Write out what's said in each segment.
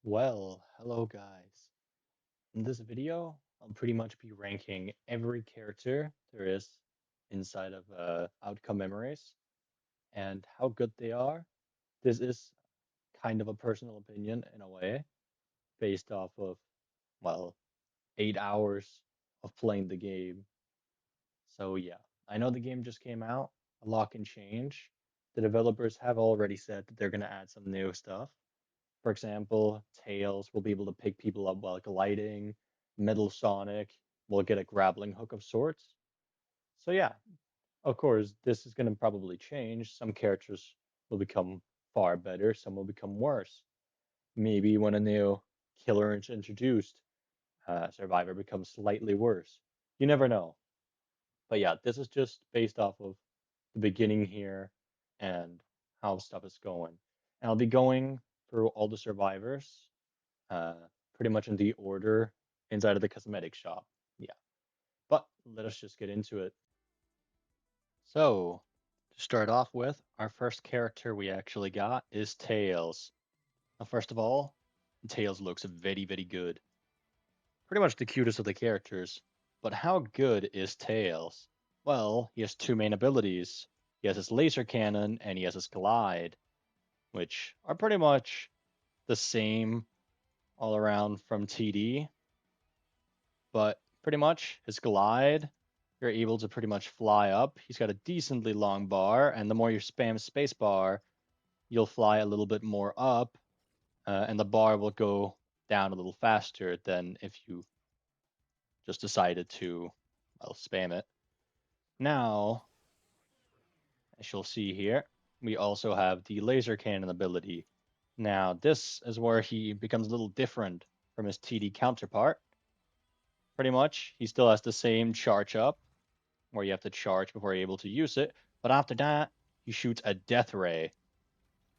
Hello guys. In this video, I'll pretty much be ranking every character there is inside of Outcome Memories and how good they are. This is kind of a personal opinion in a way, based off of, well, 8 hours of playing the game. So yeah, I know the game just came out, a lot can change. The developers have already said that they're going to add some new stuff. For example, Tails will be able to pick people up while gliding. Metal Sonic will get a grappling hook of sorts. So yeah, of course, this is going to probably change. Some characters will become far better, some will become worse. Maybe when a new killer is introduced, Survivor becomes slightly worse. You never know. But yeah, this is just based off of the beginning here and how stuff is going. And I'll be going through all the survivors uh, pretty much in the order inside of the cosmetic shop. Yeah, but let us just get into it. So, to start off with, our first character we actually got is Tails. Now, first of all, Tails looks very, very good. Pretty much the cutest of the characters. But how good is Tails? Well, he has two main abilities. He has his laser cannon and he has his glide, which are pretty much the same all around from TD, but pretty much his glide, you're able to pretty much fly up. He's got a decently long bar, and the more you spam spacebar, you'll fly a little bit more up, and the bar will go down a little faster than if you just decided to, well, spam it. Now, as you'll see here, we also have the laser cannon ability. Now, this is where he becomes a little different from his TD counterpart. Pretty much, he still has the same charge up, where you have to charge before you're able to use it. But after that, he shoots a death ray.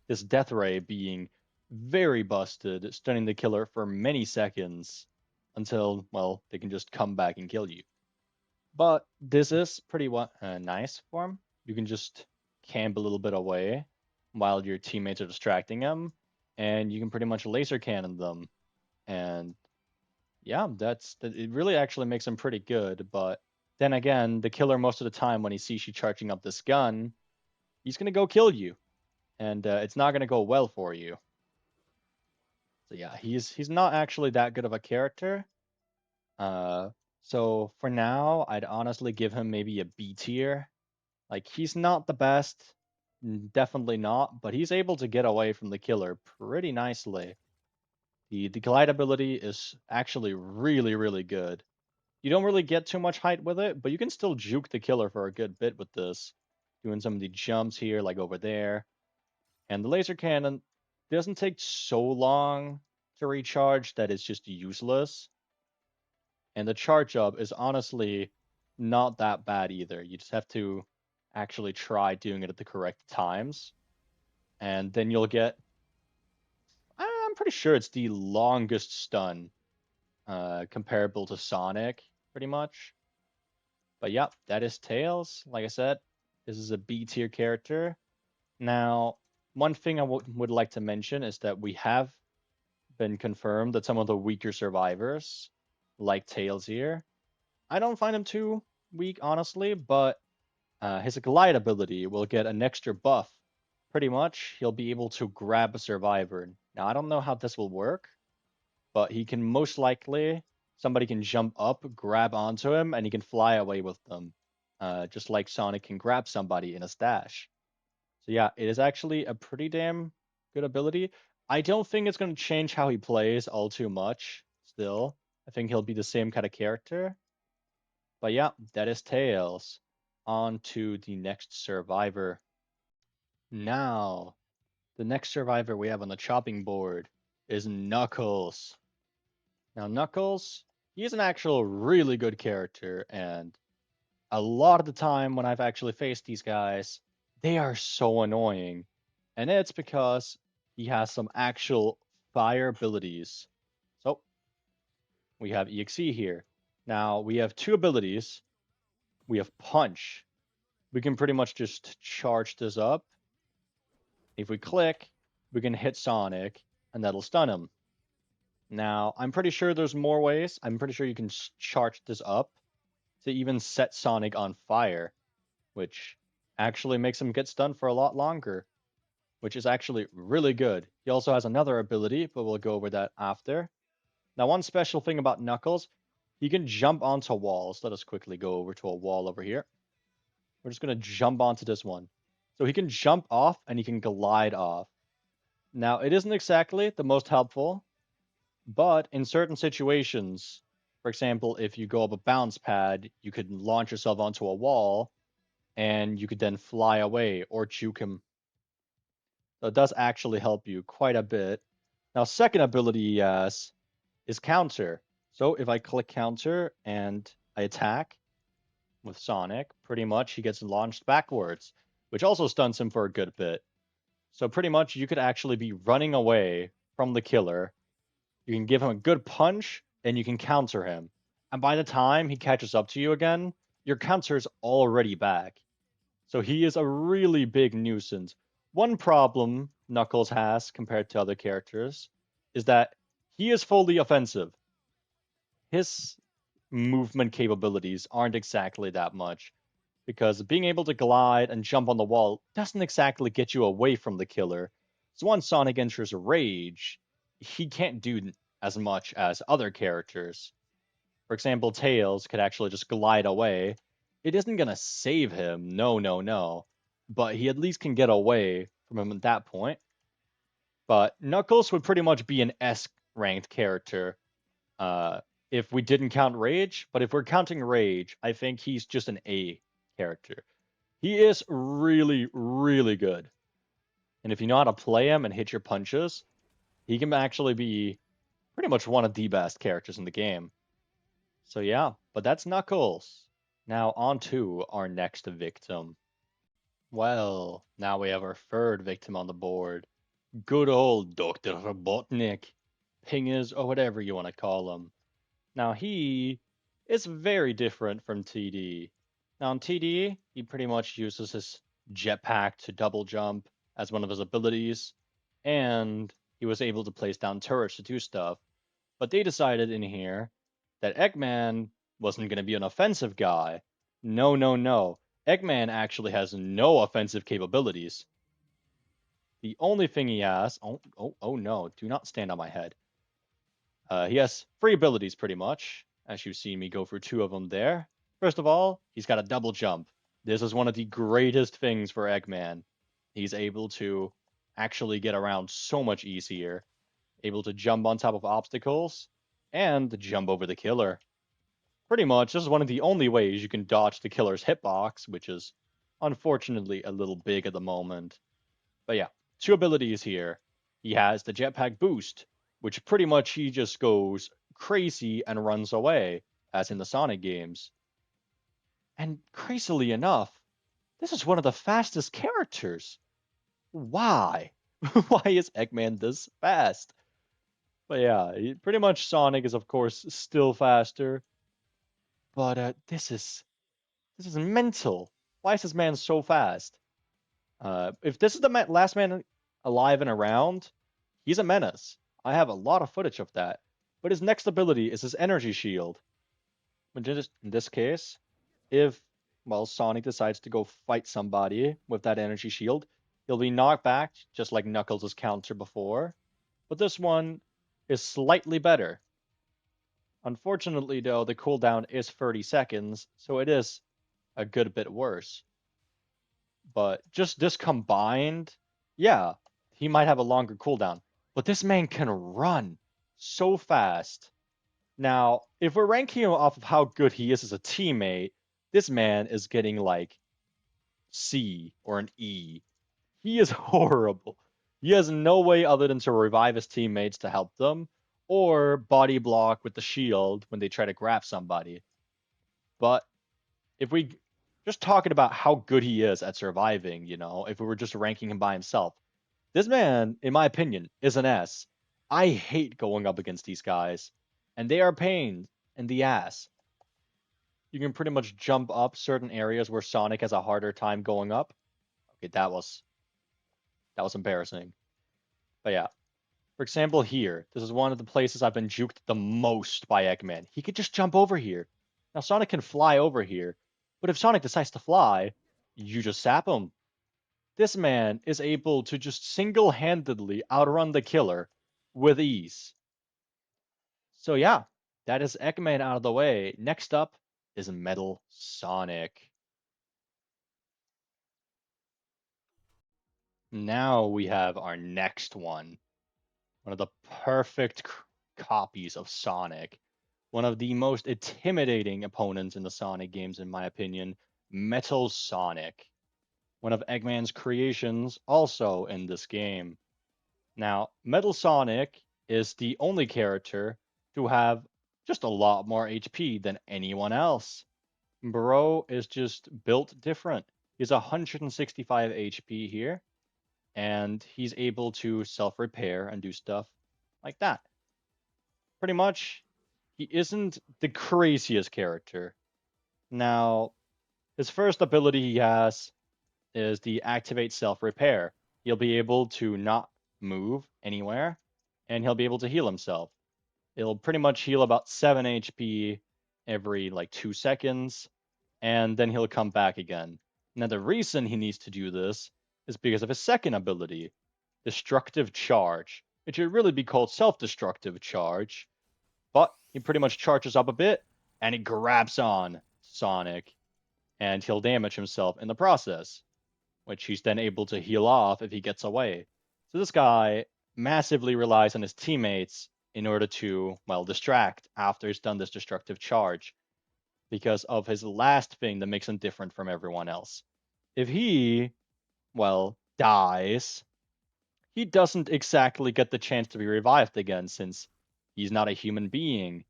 This death ray being very busted, stunning the killer for many seconds until, well, they can just come back and kill you. But this is pretty nice for him. You can just camp a little bit away while your teammates are distracting him, and you can pretty much laser cannon them. And yeah, it really actually makes him pretty good. But then again, the killer most of the time when he sees you charging up this gun, he's gonna go kill you, and it's not gonna go well for you. So yeah, he's not actually that good of a character. Uh, so for now, I'd honestly give him maybe a B tier. Like he's not the best, definitely not, but he's able to get away from the killer pretty nicely. The glide ability is actually really, really good. You don't really get too much height with it, but you can still juke the killer for a good bit with this. Doing some of the jumps here, like over there. And the laser cannon doesn't take so long to recharge that it's just useless. And the charge up is honestly not that bad either. You just have to actually try doing it at the correct times. And then you'll get, I'm pretty sure it's the longest stun, comparable to Sonic, pretty much. But yeah, that is Tails. Like I said, this is a B tier character. Now, one thing I would like to mention is that we have been confirmed that some of the weaker survivors, like Tails here, I don't find him too weak, honestly, but his glide ability will get an extra buff. Pretty much, he'll be able to grab a survivor. Now, I don't know how this will work, but he can most likely, somebody can jump up, grab onto him, and he can fly away with them. Just like Sonic can grab somebody in a stash. So yeah, it is actually a pretty damn good ability. I don't think it's going to change how he plays all too much still. I think he'll be the same kind of character. But yeah, that is Tails. On to the next survivor. Now, the next survivor we have on the chopping board is Knuckles. Now, Knuckles, he's an actual really good character, and a lot of the time when I've actually faced these guys, they are so annoying. And it's because he has some actual fire abilities. So, we have EXE here. Now, we have two abilities. We have Punch. We can pretty much just charge this up. If we click, we can hit Sonic, and that'll stun him. Now, I'm pretty sure there's more ways. I'm pretty sure you can charge this up to even set Sonic on fire, which actually makes him get stunned for a lot longer, which is actually really good. He also has another ability, but we'll go over that after. Now, one special thing about Knuckles, he can jump onto walls. Let us quickly go over to a wall over here. We're just going to jump onto this one. So he can jump off and he can glide off. Now, it isn't exactly the most helpful, but in certain situations, for example, if you go up a bounce pad, you could launch yourself onto a wall and you could then fly away or juke him. So it does actually help you quite a bit. Now, second ability he has is counter. So if I click counter and I attack with Sonic, pretty much he gets launched backwards, which also stuns him for a good bit. So pretty much you could actually be running away from the killer. You can give him a good punch and you can counter him. And by the time he catches up to you again, your counter's already back. So he is a really big nuisance. One problem Knuckles has compared to other characters is that he is fully offensive. His movement capabilities aren't exactly that much because being able to glide and jump on the wall doesn't exactly get you away from the killer. So once Sonic enters a rage, he can't do as much as other characters. For example, Tails could actually just glide away. It isn't gonna save him, no, no, no. But he at least can get away from him at that point. But Knuckles would pretty much be an S ranked character uh, if we didn't count Rage. But if we're counting Rage, I think he's just an A character. He is really, really good. And if you know how to play him and hit your punches, he can actually be pretty much one of the best characters in the game. So yeah, but that's Knuckles. Now on to our next victim. Well, now we have our third victim on the board. Good old Dr. Robotnik, Pingers, or whatever you want to call him. Now he is very different from TD. Now in TD, he pretty much uses his jetpack to double jump as one of his abilities, and he was able to place down turrets to do stuff. But they decided in here that Eggman wasn't going to be an offensive guy. No, no, no. Eggman actually has no offensive capabilities. The only thing he has, oh no, do not stand on my head. He has three abilities pretty much, as you see me go through two of them there. First of all, he's got a double jump. This is one of the greatest things for Eggman. He's able to actually get around so much easier, able to jump on top of obstacles, and jump over the killer. Pretty much, this is one of the only ways you can dodge the killer's hitbox, which is unfortunately a little big at the moment. But yeah, two abilities here. He has the jetpack boost, which pretty much he just goes crazy and runs away, as in the Sonic games. And crazily enough, this is one of the fastest characters. Why? Why is Eggman this fast? But yeah, pretty much Sonic is of course still faster. But this is mental. Why is this man so fast? If this is the last man alive and around, he's a menace. I have a lot of footage of that. But his next ability is his energy shield. Which is, in this case, if, well, Sonic decides to go fight somebody with that energy shield, he'll be knocked back, just like Knuckles' counter before. But this one is slightly better. Unfortunately, though, the cooldown is 30 seconds, so it is a good bit worse. But just this combined, yeah, he might have a longer cooldown. But this man can run so fast. Now, if we're ranking him off of how good he is as a teammate, this man is getting like C or an E. He is horrible. He has no way other than to revive his teammates to help them, or body block with the shield when they try to grab somebody. But if we just talking about how good he is at surviving, if we were just ranking him by himself, this man, in my opinion, is an S. I hate going up against these guys, and they are pains in the ass. You can pretty much jump up certain areas where Sonic has a harder time going up. Okay, that was embarrassing. But yeah, for For example, here, this is one of the places I've been juked the most by Eggman. He could just jump over here. Now, Sonic can fly over here, but if Sonic decides to fly, you just sap him. This man is able to just single-handedly outrun the killer with ease. So yeah, that is Eggman out of the way. Next up is Metal Sonic. Now we have our next one. One of the perfect copies of Sonic. One of the most intimidating opponents in the Sonic games, in my opinion, Metal Sonic. One of Eggman's creations, also in this game. Now, Metal Sonic is the only character to have just a lot more HP than anyone else. Bro is just built different. He's 165 HP here, and he's able to self-repair and do stuff like that. Pretty much, he isn't the craziest character. Now, his first ability he has is the activate self-repair. He'll be able to not move anywhere, and he'll be able to heal himself. It'll pretty much heal about 7 HP every like 2 seconds, and then he'll come back again. Now, the reason he needs to do this is because of his second ability, Destructive Charge. It should really be called Self-Destructive Charge, but he pretty much charges up a bit, and he grabs on Sonic, and he'll damage himself in the process, which he's then able to heal off if he gets away. So this guy massively relies on his teammates in order to, well, distract after he's done this destructive charge, because of his last thing that makes him different from everyone else. If he, well, dies, he doesn't exactly get the chance to be revived again, since he's not a human being.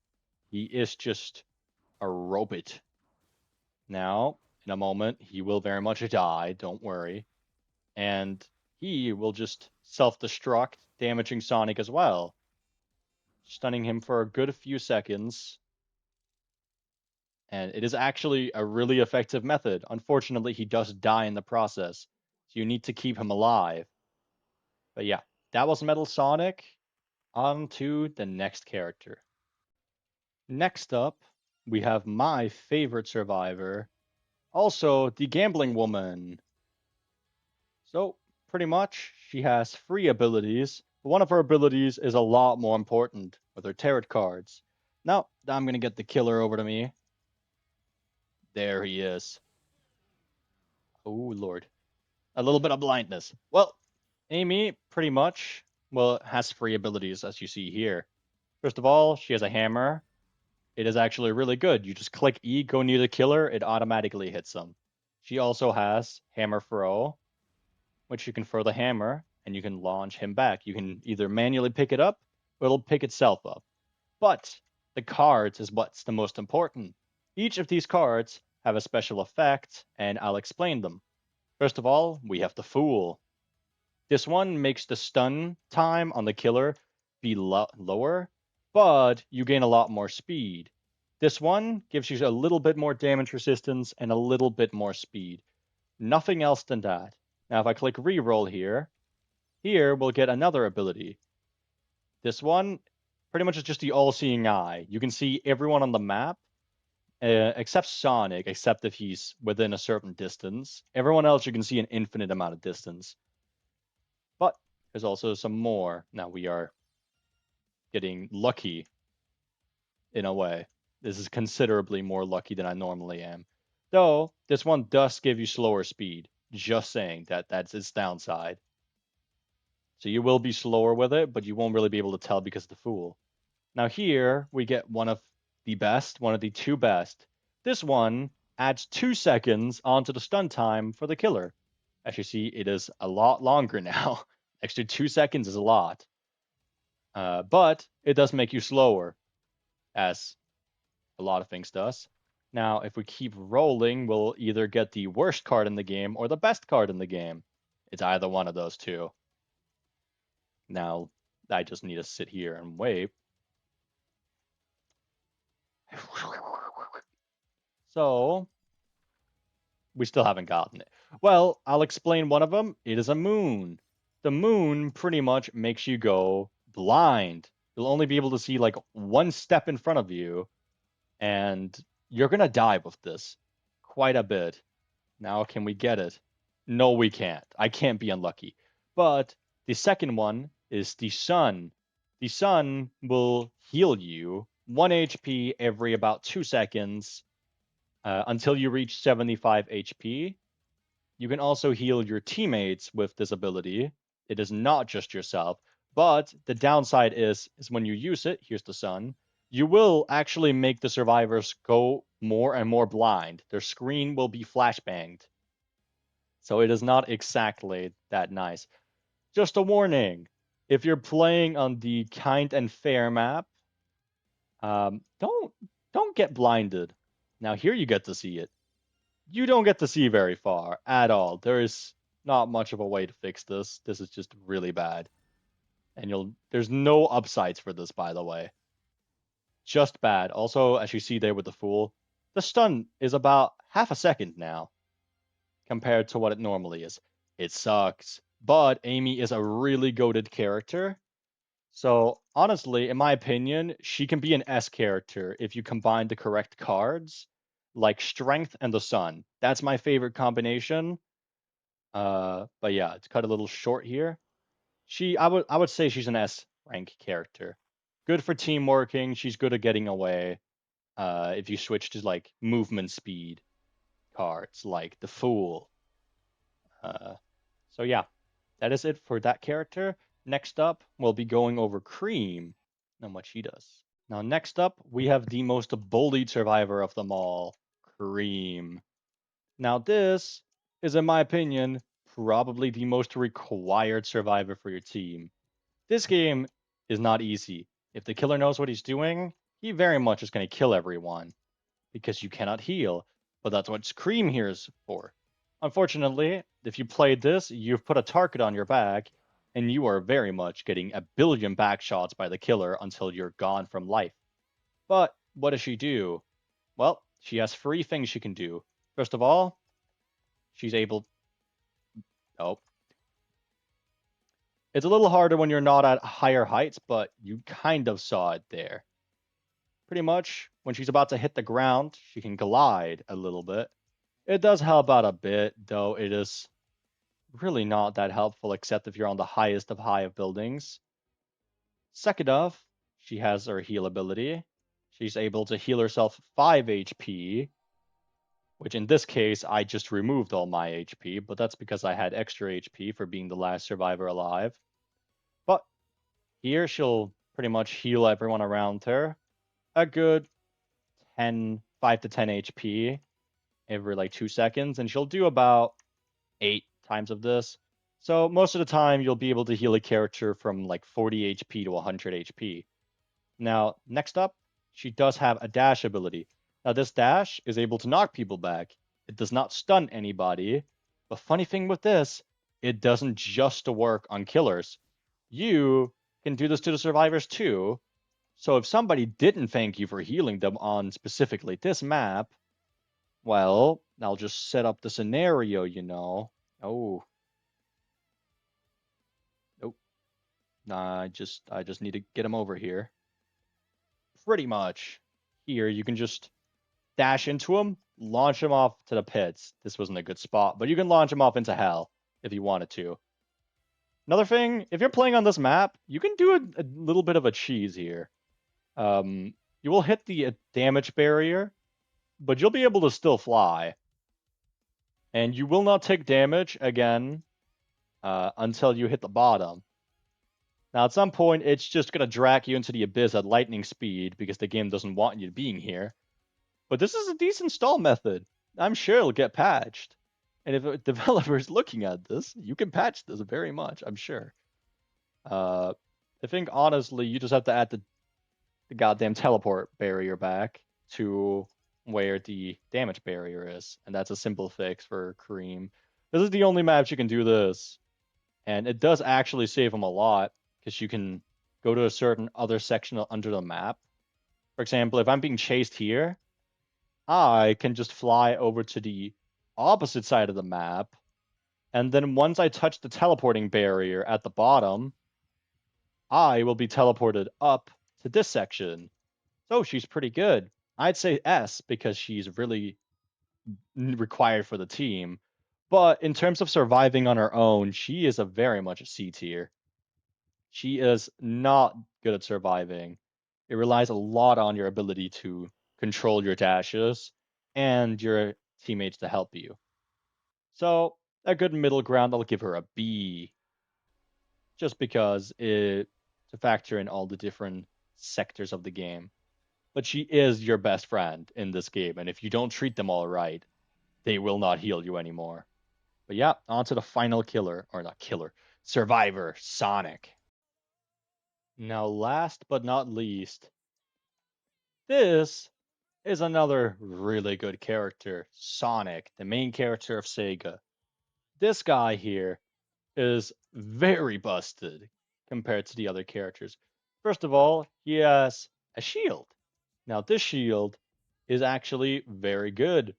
He is just a robot. Now, in a moment, he will very much die, don't worry. And he will just self-destruct, damaging Sonic as well, stunning him for a good few seconds. And it is actually a really effective method. Unfortunately, he does die in the process, so you need to keep him alive. But yeah, that was Metal Sonic. On to the next character. Next up, we have my favorite survivor, also the Gambling Woman. So, pretty much, she has 3 abilities, but one of her abilities is a lot more important with her tarot cards. Now, I'm going to get the killer over to me. There he is. Oh, Lord. A little bit of blindness. Well, Amy, pretty much, well, has 3 abilities, as you see here. First of all, she has a hammer. It is actually really good. You just click E, go near the killer, it automatically hits him. She also has Hammer Throw, which you can throw the hammer and you can launch him back. You can either manually pick it up or it'll pick itself up. But the cards is what's the most important. Each of these cards have a special effect, and I'll explain them. First of all, we have the Fool. This one makes the stun time on the killer be lower, but you gain a lot more speed. This one gives you a little bit more damage resistance and a little bit more speed. Nothing else than that. Now, if I click reroll here, we'll get another ability. This one pretty much is just the all-seeing eye. You can see everyone on the map, except Sonic, except if he's within a certain distance. Everyone else, you can see an infinite amount of distance. But there's also some more. Now we are getting lucky in a way. This is considerably more lucky than I normally am. Though, this one does give you slower speed. Just saying that's its downside. So you will be slower with it, but you won't really be able to tell because of the Fool. Now here, we get one of the best, one of the 2 best. This one adds 2 seconds onto the stun time for the killer. As you see, it is a lot longer now. Extra 2 seconds is a lot. But it does make you slower, as a lot of things does. Now, if we keep rolling, we'll either get the worst card in the game or the best card in the game. It's either one of those two. Now, I just need to sit here and wait. So, we still haven't gotten it. Well, I'll explain one of them. It is a moon. The moon pretty much makes you go blind. You'll only be able to see like one step in front of you, and you're gonna die with this quite a bit. Now, can we get it? No, we can't. I can't be unlucky. But the second one is the sun. The sun will heal you 1 HP every about 2 seconds until you reach 75 HP. You can also heal your teammates with this ability. It is not just yourself. But the downside is when you use it, here's the sun, you will actually make the survivors go more and more blind. Their screen will be flashbanged. So it is not exactly that nice. Just a warning, if you're playing on the kind and fair map, don't get blinded. Now here you get to see it. You don't get to see very far at all. There is not much of a way to fix this. This is just really bad. And there's no upsides for this, by the way. Just bad. Also, as you see there with the Fool, the stun is about half a second now compared to what it normally is. It sucks. But Amy is a really goated character. So honestly, in my opinion, she can be an S character if you combine the correct cards, like Strength and the Sun. That's my favorite combination. But yeah, to cut a little short here, I would say she's an S rank character. Good for team working. She's good at getting away. If you switch to like movement speed cards, like the Fool. Uh, so yeah, that is it for that character. Next up, we'll be going over Cream and what she does. Now, next up, we have the most bullied survivor of them all, Cream. Now, this is, in my opinion, probably the most required survivor for your team. This game is not easy. If the killer knows what he's doing, he very much is going to kill everyone because you cannot heal. But that's what Scream here is for. Unfortunately, if you played this, you've put a target on your back, and you are very much getting a billion back shots by the killer until you're gone from life. But what does she do? Well, she has 3 things she can do. First of all, she's able. Oh. It's a little harder when you're not at higher heights, but you kind of saw it there. Pretty much, when she's about to hit the ground, she can glide a little bit. It does help out a bit, though it is really not that helpful except if you're on the highest of high of buildings. Second off, she has her heal ability. She's able to heal herself 5 HP, which in this case, I just removed all my HP, but that's because I had extra HP for being the last survivor alive. But here, she'll pretty much heal everyone around her. A good 5 to 10 HP every like 2 seconds, and she'll do about 8 times of this. So most of the time, you'll be able to heal a character from like 40 HP to 100 HP. Now, next up, she does have a dash ability. Now, this dash is able to knock people back. It does not stun anybody. The funny thing with this, it doesn't just work on killers. You can do this to the survivors too. So if somebody didn't thank you for healing them on specifically this map, well, I'll just set up the scenario, you know. Oh. Nope. Nah, I just need to get him over here. Pretty much. Here, you can just dash into him, launch him off to the pits. This wasn't a good spot, but you can launch him off into hell if you wanted to. Another thing, if you're playing on this map, you can do a little bit of a cheese here. You will hit the damage barrier, but you'll be able to still fly. And you will not take damage again until you hit the bottom. Now, at some point, it's just going to drag you into the abyss at lightning speed because the game doesn't want you being here. But this is a decent stall method. I'm sure it'll get patched. And if a developer is looking at this, you can patch this very much, I'm sure. I think, honestly, you just have to add the goddamn teleport barrier back to where the damage barrier is. And that's a simple fix for Cream. This is the only map you can do this. And it does actually save him a lot because you can go to a certain other section under the map. For example, if I'm being chased here, I can just fly over to the opposite side of the map. And then once I touch the teleporting barrier at the bottom, I will be teleported up to this section. So she's pretty good. I'd say S because she's really required for the team. But in terms of surviving on her own, she is a very much a C tier. She is not good at surviving. It relies a lot on your ability to control your dashes and your teammates to help you. So, a good middle ground, I'll give her a B, just because it to factor in all the different sectors of the game. But she is your best friend in this game, and if you don't treat them all right, they will not heal you anymore. But yeah, on to the final killer, or not killer, survivor, Sonic. Now, last but not least, this is another really good character, Sonic, the main character of Sega. This guy here is very busted compared to the other characters. First of all, he has a shield. Now, this shield is actually very good.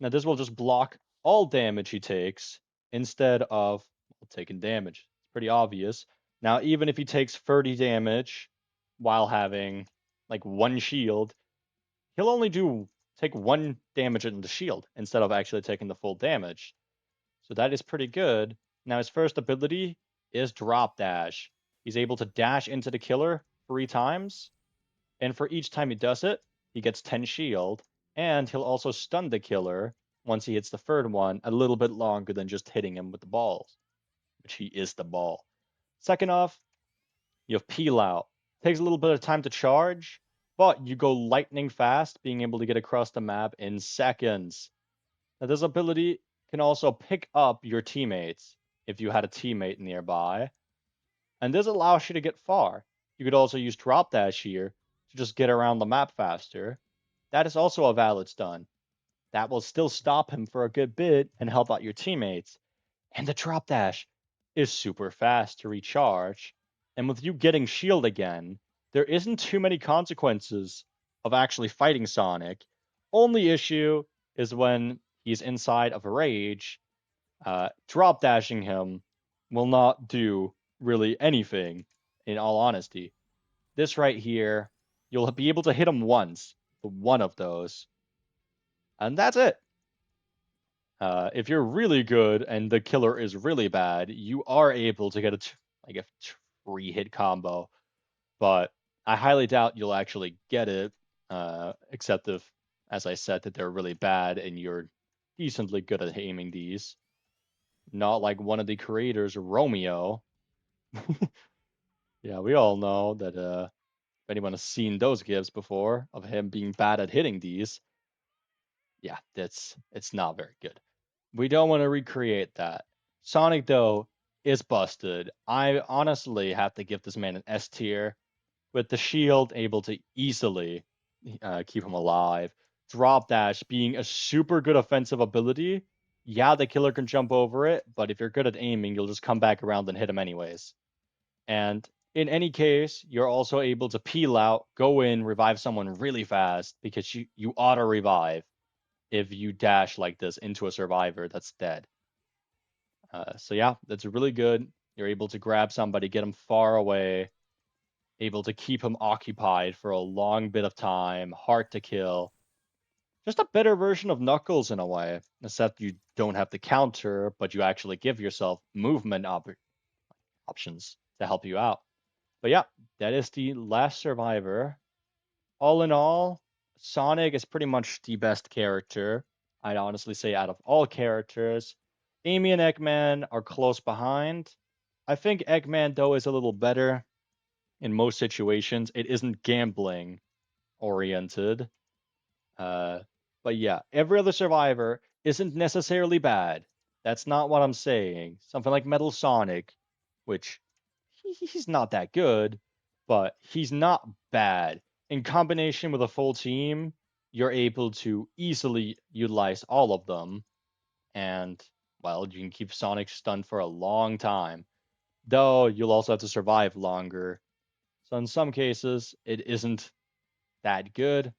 Now, this will just block all damage he takes instead of taking damage. It's pretty obvious. Now, even if he takes 30 damage while having like one shield, he'll only take one damage in the shield instead of actually taking the full damage. So that is pretty good. Now his first ability is drop dash. He's able to dash into the killer 3 times, and for each time he does it, he gets 10 shield, and he'll also stun the killer once he hits the third one a little bit longer than just hitting him with the balls, which he is the ball. Second off, you have peel out. Takes a little bit of time to charge, but you go lightning fast, being able to get across the map in seconds. Now, this ability can also pick up your teammates if you had a teammate nearby, and this allows you to get far. You could also use drop dash here to just get around the map faster. That is also a valid stun. That will still stop him for a good bit and help out your teammates. And the drop dash is super fast to recharge. And with you getting shield again, there isn't too many consequences of actually fighting Sonic. Only issue is when he's inside of a rage. Drop dashing him will not do really anything, in all honesty. This right here, you'll be able to hit him once, one of those, and that's it. If you're really good and the killer is really bad, you are able to get like a 3-hit combo, but I highly doubt you'll actually get it, except if, as I said, that they're really bad and you're decently good at aiming these. Not like one of the creators, Romeo. Yeah, we all know that if anyone has seen those gifs before of him being bad at hitting these, yeah, it's not very good. We don't want to recreate that. Sonic though is busted. I honestly have to give this man an S tier with the shield able to easily keep him alive. Drop dash being a super good offensive ability. Yeah, the killer can jump over it, but if you're good at aiming, you'll just come back around and hit him anyways. And in any case, you're also able to peel out, go in, revive someone really fast because you auto revive if you dash like this into a survivor that's dead. So yeah, that's really good. You're able to grab somebody, get them far away, able to keep him occupied for a long bit of time, hard to kill. Just a better version of Knuckles in a way, except you don't have the counter, but you actually give yourself movement options to help you out. But yeah, that is the last survivor. All in all, Sonic is pretty much the best character. I'd honestly say out of all characters. Amy and Eggman are close behind. I think Eggman, though, is a little better in most situations. It isn't gambling oriented. Uh, but yeah, every other survivor isn't necessarily bad. That's not what I'm saying. Something like Metal Sonic, which he's not that good, but he's not bad. In combination with a full team, you're able to easily utilize all of them, and well, you can keep Sonic stunned for a long time. Though you'll also have to survive longer. So in some cases, it isn't that good.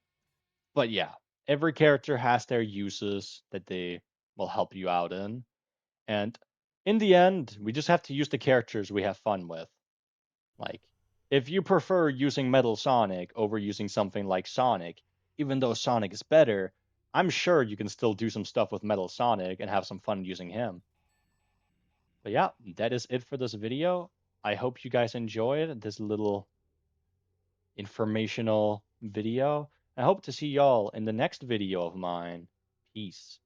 But yeah, every character has their uses that they will help you out in. And in the end, we just have to use the characters we have fun with. Like If you prefer using Metal Sonic over using something like Sonic, even though Sonic is better, I'm sure you can still do some stuff with Metal Sonic and have some fun using him. But yeah, that is it for this video. I hope you guys enjoyed this little informational video. I hope to see y'all in the next video of mine. Peace.